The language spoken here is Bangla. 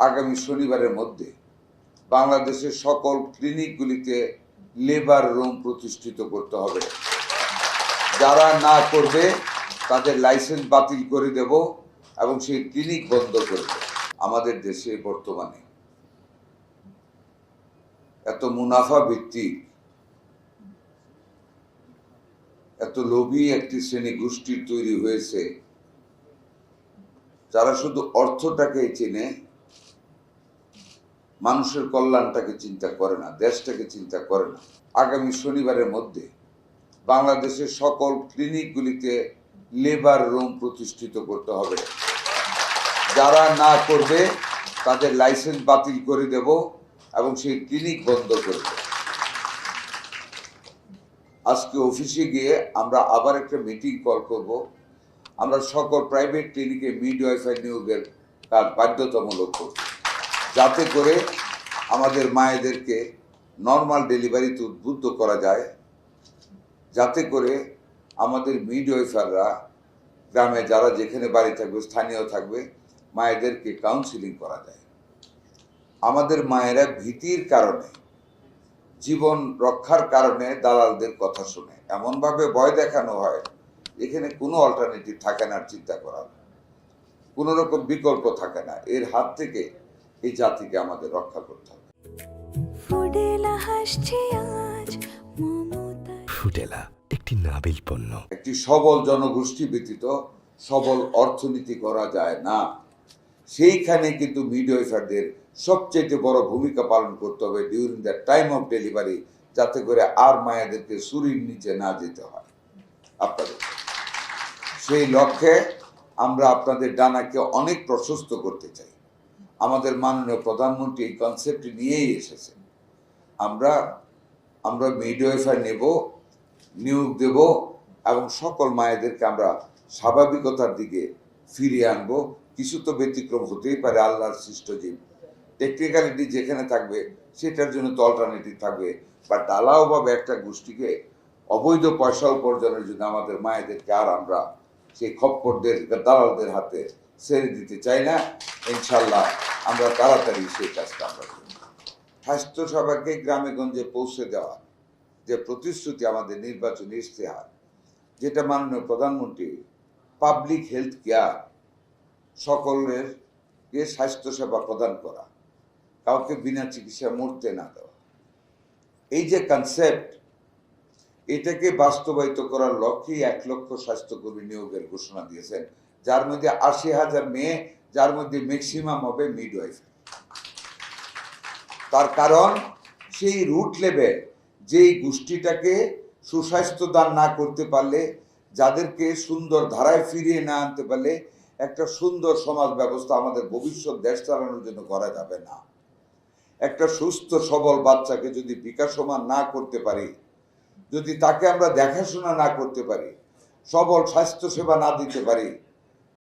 আগামী শনিবারের মধ্যে বাংলাদেশের সকল ক্লিনিকগুলিতে লেবার রুম প্রতিষ্ঠিত করতে হবে। যারা না করবে তাদের লাইসেন্স বাতিল করে দেব এবং সেই ক্লিনিক বন্ধ করে দেব। আমাদের দেশে বর্তমানে এত মুনাফা ভিত্তিক, এত লোভী একটি শ্রেণী গোষ্ঠী তৈরি হয়েছে যারা শুধু অর্থটাকে চেনে, মানুষের কল্যাণটাকে চিন্তা করে না, দেশটাকে চিন্তা করে না। আগামী শনিবারের মধ্যে বাংলাদেশের সকল ক্লিনিকগুলিতে লেবার রুম প্রতিষ্ঠিত করতে হবে। যারা না করবে তাদের লাইসেন্স বাতিল করে দেব এবং সেই ক্লিনিক বন্ধ করে দেব। আজকে অফিসে গিয়ে আমরা আবার একটা মিটিং কল করব। আমরা সকল প্রাইভেট ক্লিনিকে মিডওয়াইফার নিয়োগের কাজ বাধ্যতামূলক করব, যাতে করে আমাদের মায়েদেরকে নর্মাল ডেলিভারিতে উদ্বুদ্ধ করা যায়, যাতে করে আমাদের মিডওয়াইফাররা গ্রামে যারা যেখানে বাড়ি থাকবে, স্থানীয় থাকবে, মায়েদেরকে কাউন্সিলিং করা যায়। আমাদের মায়েরা ভীতির কারণে, জীবন রক্ষার কারণে দালালদের কথা শুনে, এমনভাবে ভয় দেখানো হয় এখানে কোনো অল্টারনেটিভ থাকে না, চিন্তা করার কোনো রকম বিকল্প থাকে না। এর হাত থেকে এই জাতিকে আমাদের রক্ষা করতে হবে। ফুডেলা একটি নাবিল পণ্য। একটি সবল জনগোষ্ঠী ব্যতীত সবল অর্থনীতি করা যায় না। সেইখানে কিন্তু মিডওয়াইফারদের সবচেয়ে বড় ভূমিকা পালন করতে হবে during the time of delivery, যাতে করে আর মায়েদেরকে ছুরির নিচে না যেতে হয়। আপনাদের সেই লক্ষ্যে আমরা আপনাদের ডানাকে অনেক প্রশস্ত করতে চাই। আমাদের মাননীয় প্রধানমন্ত্রী এই কনসেপ্টটি নিয়েই এসেছেন। আমরা মিডওয়াইফার নেব, নিয়োগ দেব এবং সকল মায়েদেরকে আমরা স্বাভাবিকতার দিকে ফিরিয়ে আনবো। কিছু তো ব্যতিক্রম হতেই পারে, আল্লাহর সৃষ্ট জীব, টেকনিক্যালিটি যেখানে থাকবে সেটার জন্য তো অল্টারনেটিভ থাকবে। বা ডালাওভাবে একটা গোষ্ঠীকে অবৈধ পয়সা উপার্জনের জন্য আমাদের মায়েদেরকে আর আমরা সেই খপ্পরদের, দালালদের হাতে ছেড়ে দিতে চাই না। ইনশাল্লাহ আমরা তাড়াতাড়ি সেই কাজটা আমরা করি। স্বাস্থ্যসেবাকে গ্রামে গঞ্জে পৌঁছে দেওয়া যে প্রতিশ্রুতি, আমাদের নির্বাচনী ইশতেহার, যেটা মাননীয় প্রধানমন্ত্রী পাবলিক হেলথ কেয়ার, সকলেরকে স্বাস্থ্যসেবা প্রদান করা, কাউকে বিনা চিকিৎসায় মরতে না দেওয়া, এই যে কনসেপ্ট, এটাকে বাস্তবায়িত করার লক্ষ্যে 1 লক্ষ স্বাস্থ্যকর্মী নিয়োগের ঘোষণা দিয়েছেন, যার মধ্যে 80,000 মেয়ে, যার মধ্যে ম্যাক্সিমাম হবে মিডওয়াইফ। তার কারণ সেই রুট লেভেল, যেই গোষ্ঠীটাকে সুস্বাস্থ্য দান না করতে পারলে, যাদেরকে সুন্দর ধারায় ফিরিয়ে না আনতে পারলে একটা সুন্দর সমাজ ব্যবস্থা আমাদের ভবিষ্যৎ দেশ চালানোর জন্য করা যাবে না। একটা সুস্থ সবল বাচ্চাকে যদি বিকাশমান না করতে পারি, যদি তাকে আমরা দেখাশোনা না করতে পারি, সবল স্বাস্থ্যসেবা না দিতে পারি,